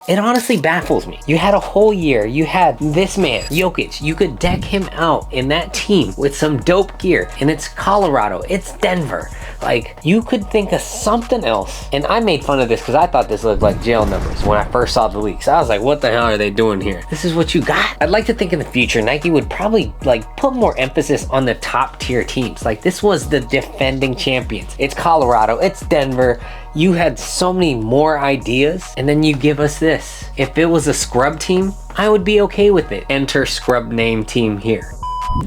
It honestly baffles me. You had a whole year, you had this man, Jokic, you could deck him out in that team with some dope gear, and it's Colorado, it's Denver. Like, you could think of something else. And I made fun of this because I thought this looked like jail numbers when I first saw the leaks. I was like, what the hell are they doing here? This is what you got? I'd like to think in the future, Nike would probably like put more emphasis on the top tier teams. Like, this was the defending champions. It's Colorado, it's Denver. You had so many more ideas, and then you give us this. If it was a scrub team, I would be okay with it. Enter scrub name team here.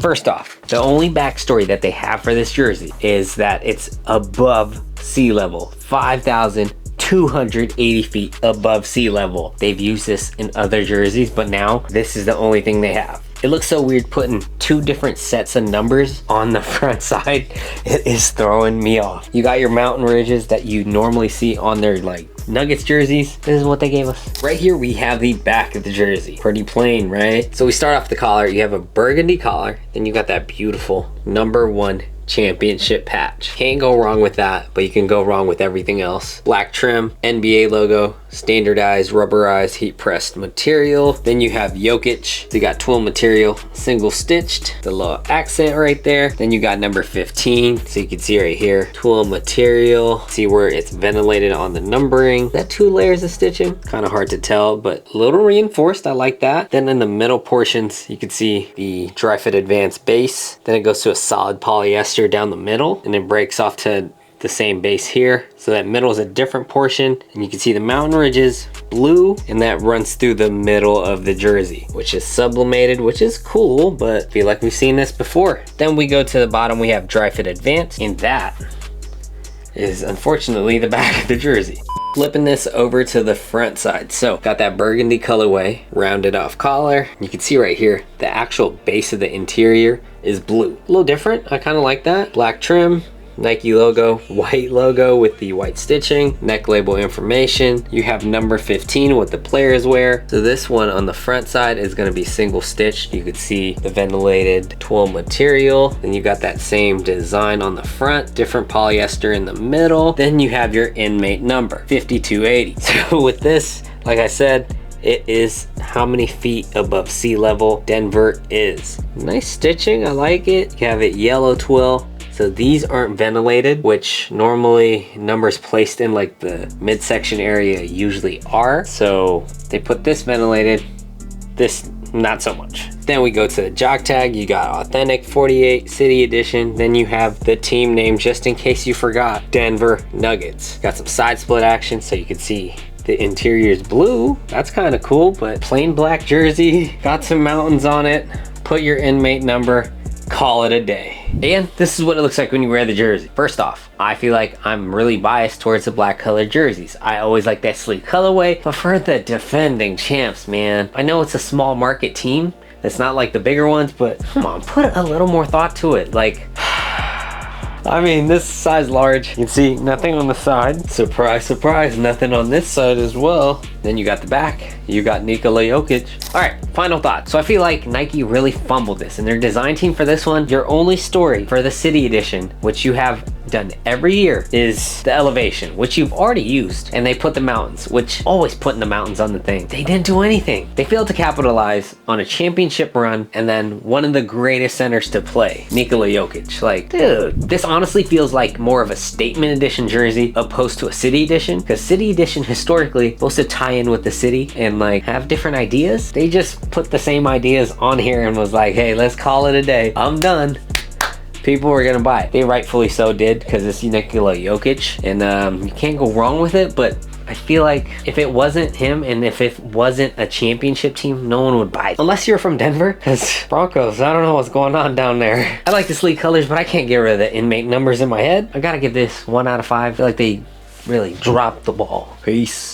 First off, the only backstory that they have for this jersey is that it's above sea level, 5,280 feet above sea level. They've used this in other jerseys, but now this is the only thing they have. It looks so weird putting two different sets of numbers on the front side. It is throwing me off. You got your mountain ridges that you normally see on their like Nuggets jerseys. This is what they gave us. Right here we have the back of the jersey. Pretty plain, right? So we start off the collar. You have a burgundy collar, then you got that beautiful #1 championship patch. Can't go wrong with that, but you can go wrong with everything else. Black trim, NBA logo, standardized rubberized heat pressed material. Then you have Jokic. So you got twill material, single stitched, the little accent right there. Then you got number 15. So you can see right here, twill material. See where it's ventilated on the numbering. That 2 layers of stitching, kind of hard to tell, but a little reinforced. I like that. Then in the middle portions, you can see the dry fit advanced base. Then it goes to a solid polyester down the middle, and it breaks off to the same base here. So that middle is a different portion, and you can see the mountain ridges blue, and that runs through the middle of the jersey, which is sublimated, which is cool, but I feel like we've seen this before. Then we go to the bottom, we have dry fit advanced, and that is unfortunately the back of the jersey. Flipping this over to the front side. So got that burgundy colorway, rounded off collar. You can see right here, the actual base of the interior is blue. A little different, I kind of like that. Black trim, Nike logo, white logo with the white stitching, neck label information. You have number 15, what the players wear. So this one on the front side is gonna be single stitched. You could see the ventilated twill material. Then you got that same design on the front, different polyester in the middle. Then you have your inmate number, 5280. So with this, like I said, it is how many feet above sea level Denver is. Nice stitching, I like it. You have it yellow twill. So these aren't ventilated, which normally numbers placed in like the midsection area usually are. So they put this ventilated, this not so much. Then we go to the jock tag. You got authentic 48 city edition. Then you have the team name, just in case you forgot, Denver Nuggets. Got some side split action so you can see the interior is blue. That's kind of cool, but plain black jersey. Got some mountains on it. Put your inmate number, call it a day. And this is what it looks like when you wear the jersey. First off, I feel like I'm really biased towards the black colored jerseys. I always like that sleek colorway, but for the defending champs, man, I know it's a small market team. It's not like the bigger ones, but come on, put a little more thought to it. Like, I mean, this size large, you can see nothing on the side. Surprise, surprise, nothing on this side as well. Then you got the back, you got Nikola Jokic. All right, final thought. So I feel like Nike really fumbled this, and their design team for this one, your only story for the city edition, which you have done every year, is the elevation, which you've already used, and they put the mountains, which always putting the mountains on the thing. They didn't do anything. They failed to capitalize on a championship run, and then one of the greatest centers to play, Nikola Jokic. Like, dude, this honestly feels like more of a statement edition jersey opposed to a city edition, because city edition historically supposed to tie in with the city and like have different ideas. They just put the same ideas on here and was like, hey, let's call it a day. I'm done. People were gonna buy it. They rightfully so did, because it's Nikola Jokic, and you can't go wrong with it. But I feel like if it wasn't him and if it wasn't a championship team, no one would buy it. Unless you're from Denver, because Broncos, I don't know what's going on down there. I like the sleek colors, but I can't get rid of the inmate numbers in my head. I gotta give this 1 out of 5. I feel like they really dropped the ball. Peace.